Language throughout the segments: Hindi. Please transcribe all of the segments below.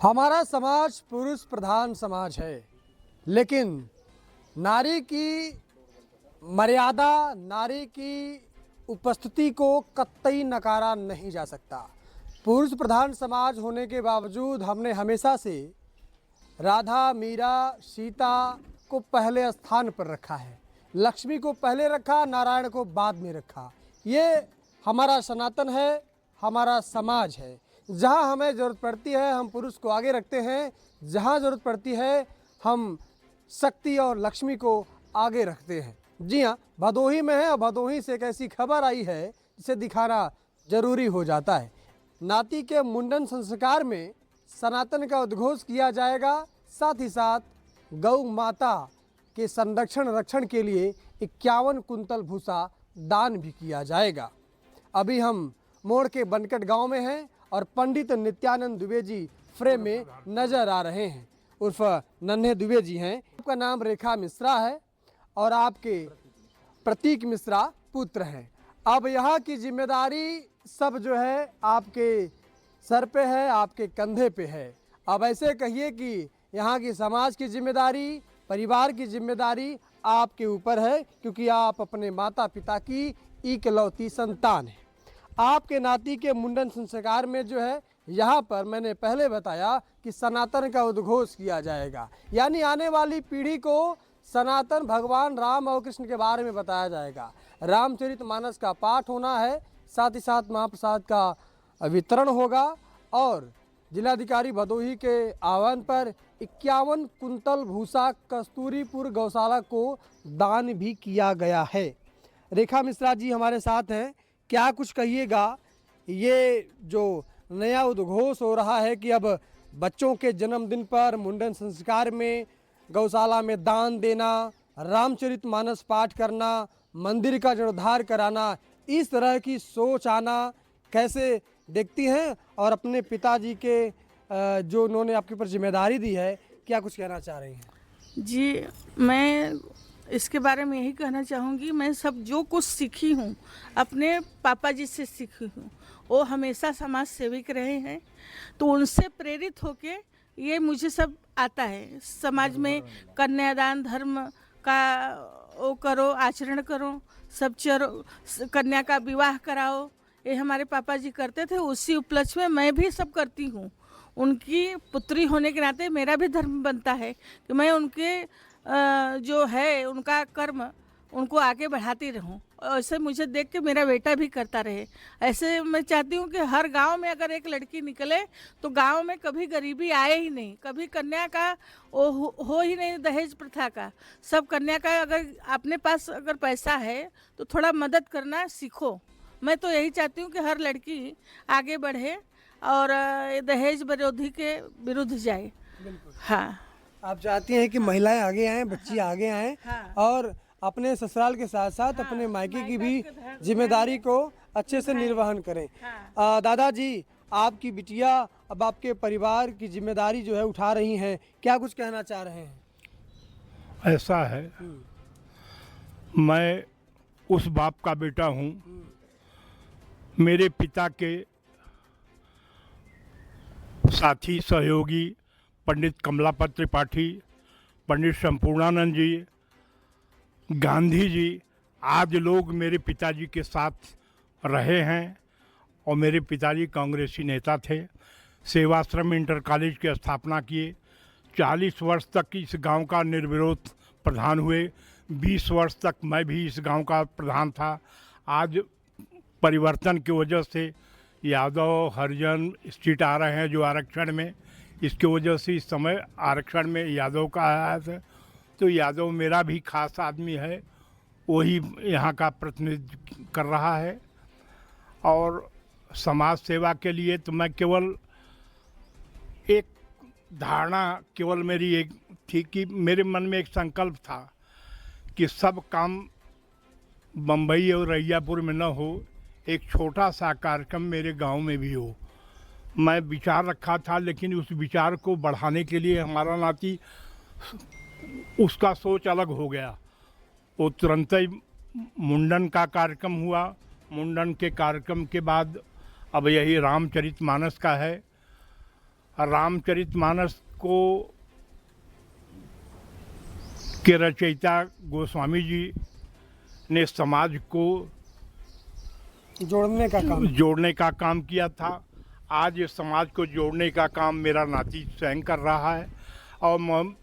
हमारा समाज पुरुष प्रधान समाज है, लेकिन नारी की मर्यादा, नारी की उपस्थिति को कतई नकारा नहीं जा सकता। पुरुष प्रधान समाज होने के बावजूद हमने हमेशा से राधा, मीरा, सीता को पहले स्थान पर रखा है, लक्ष्मी को पहले रखा, नारायण को बाद में रखा। ये हमारा सनातन है, हमारा समाज है। जहाँ हमें ज़रूरत पड़ती है हम पुरुष को आगे रखते हैं, जहाँ ज़रूरत पड़ती है हम शक्ति और लक्ष्मी को आगे रखते हैं। जी हाँ, भदोही में है और भदोही से एक ऐसी खबर आई है जिसे दिखाना जरूरी हो जाता है। नाती के मुंडन संस्कार में सनातन का उद्घोष किया जाएगा, साथ ही साथ गौ माता के संरक्षण रक्षण के लिए 51 कुंतल भूसा दान भी किया जाएगा। अभी हम मोड़ के बनकट गांव में हैं और पंडित नित्यानंद दुबे जी फ्रेम में नजर आ रहे हैं, उर्फ नन्हे दुबे जी हैं। आपका नाम रेखा मिश्रा है और आपके प्रतीक मिश्रा पुत्र हैं। अब यहाँ की जिम्मेदारी सब जो है आपके सर पे है, आपके कंधे पे है। अब ऐसे कहिए कि यहाँ की समाज की जिम्मेदारी, परिवार की जिम्मेदारी आपके ऊपर है, क्योंकि आप अपने माता पिता की इकलौती संतान हैं। आपके नाती के मुंडन संस्कार में जो है यहाँ पर मैंने पहले बताया कि सनातन का उद्घोष किया जाएगा, यानी आने वाली पीढ़ी को सनातन भगवान राम और कृष्ण के बारे में बताया जाएगा। रामचरितमानस का पाठ होना है, साथ ही साथ महाप्रसाद का वितरण होगा और जिलाधिकारी भदोही के आह्वान पर 51 कुंतल भूसा कस्तूरीपुर गौशाला को दान भी किया गया है। रेखा मिश्रा जी हमारे साथ हैं, क्या कुछ कहिएगा? ये जो नया उद्घोष हो रहा है कि अब बच्चों के जन्मदिन पर मुंडन संस्कार में गौशाला में दान देना, रामचरितमानस पाठ करना, मंदिर का जीर्णोद्धार कराना, इस तरह की सोच आना कैसे देखती हैं? और अपने पिताजी के जो उन्होंने आपके ऊपर जिम्मेदारी दी है, क्या कुछ कहना चाह रही हैं? जी, मैं इसके बारे में यही कहना चाहूँगी, मैं सब जो कुछ सीखी हूँ अपने पापा जी से सीखी हूँ। वो हमेशा समाज सेविक रहे हैं, तो उनसे प्रेरित होके ये मुझे सब आता है। समाज में कन्यादान धर्म का वो करो, आचरण करो, सब कन्या का विवाह कराओ, ये हमारे पापा जी करते थे। उसी उपलक्ष्य में मैं भी सब करती हूँ। उनकी पुत्री होने के नाते मेरा भी धर्म बनता है कि मैं उनके जो है उनका कर्म उनको आगे बढ़ाती रहूं। ऐसे मुझे देख के मेरा बेटा भी करता रहे। ऐसे मैं चाहती हूँ कि हर गांव में अगर एक लड़की निकले तो गांव में कभी गरीबी आए ही नहीं, कभी कन्या का हो ही नहीं, दहेज प्रथा का। सब कन्या का अगर अपने पास अगर पैसा है तो थोड़ा मदद करना सीखो। मैं तो यही चाहती हूँ कि हर लड़की आगे बढ़े और दहेज विरोधी के विरुद्ध जाए। हाँ, आप चाहती हैं कि महिलाएं आगे आएं, बच्ची आगे आएं, हाँ। और अपने ससुराल के साथ साथ अपने मायके की भी जिम्मेदारी को अच्छे से निर्वहन करें। दादाजी, आपकी बिटिया अब आपके परिवार की जिम्मेदारी जो है उठा रही हैं, क्या कुछ कहना चाह रहे हैं? ऐसा है, मैं उस बाप का बेटा हूँ। मेरे पिता के साथी सहयोगी पंडित कमलापत त्रिपाठी, पंडित संपूर्णानंद जी, गांधी जी, आज लोग मेरे पिताजी के साथ रहे हैं और मेरे पिताजी कांग्रेसी नेता थे। सेवाश्रम इंटर कॉलेज की स्थापना किए। 40 वर्ष तक इस गांव का निर्विरोध प्रधान हुए। 20 वर्ष तक मैं भी इस गांव का प्रधान था। आज परिवर्तन की वजह से यादव हरिजन सीट आ रहे हैं जो आरक्षण में, इसकी वजह से इस समय आरक्षण में यादव का आया है। तो यादव मेरा भी खास आदमी है, वही यहाँ का प्रतिनिधित्व कर रहा है। और समाज सेवा के लिए तो मैं केवल एक धारणा केवल मेरी एक थी कि मेरे मन में एक संकल्प था कि सब काम बम्बई और रैयापुर में न हो, एक छोटा सा कार्यक्रम मेरे गांव में भी हो। मैं विचार रखा था, लेकिन उस विचार को बढ़ाने के लिए हमारा नाती उसका सोच अलग हो गया। वो तुरंत ही मुंडन का कार्यक्रम हुआ। मुंडन के कार्यक्रम के बाद अब यही रामचरितमानस का है। रामचरितमानस को के रचयिता गोस्वामी जी ने समाज को जोड़ने का काम किया था। आज इस समाज को जोड़ने का काम मेरा नाती स्वयं कर रहा है और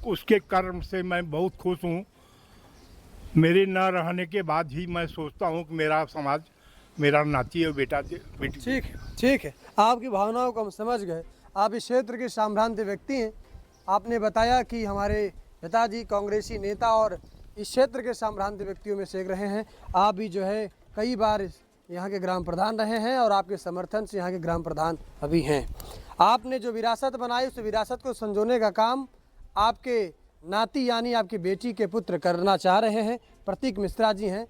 उसके कर्म से मैं बहुत खुश हूँ। मेरे न रहने के बाद ही मैं सोचता हूँ कि मेरा समाज, मेरा नाती और बेटी। ठीक है, आपकी भावनाओं को हम समझ गए। आप इस क्षेत्र के संभ्रांत व्यक्ति हैं। आपने बताया कि हमारे पिताजी कांग्रेसी नेता और इस क्षेत्र के संभ्रांत व्यक्तियों में से एक रहे हैं। आप भी जो है कई बार यहाँ के ग्राम प्रधान रहे हैं और आपके समर्थन से यहाँ के ग्राम प्रधान अभी हैं। आपने जो विरासत बनाई उस विरासत को संजोने का काम आपके नाती यानी आपकी बेटी के पुत्र करना चाह रहे हैं। प्रतीक मिश्रा जी हैं,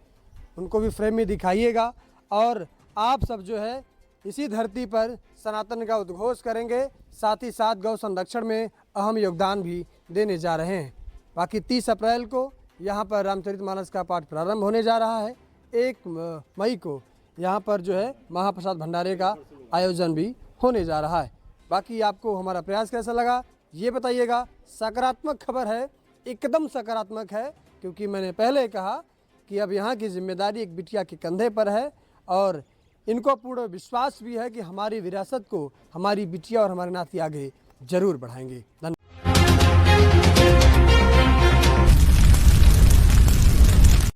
उनको भी फ्रेम में दिखाइएगा। और आप सब जो है इसी धरती पर सनातन का उद्घोष करेंगे, साथ ही साथ गौ संरक्षण में अहम योगदान भी देने जा रहे हैं। बाकी 30 अप्रैल को यहाँ पर रामचरितमानस का पाठ प्रारंभ होने जा रहा है। 1 मई को यहाँ पर जो है महाप्रसाद भंडारे का आयोजन भी होने जा रहा है। बाकी आपको हमारा प्रयास कैसा लगा ये बताइएगा। सकारात्मक खबर है, एकदम सकारात्मक है, क्योंकि मैंने पहले कहा कि अब यहाँ की जिम्मेदारी एक बिटिया के कंधे पर है और इनको पूर्ण विश्वास भी है कि हमारी विरासत को हमारी बिटिया और हमारे नाती आगे जरूर बढ़ाएंगे। धन्यवाद।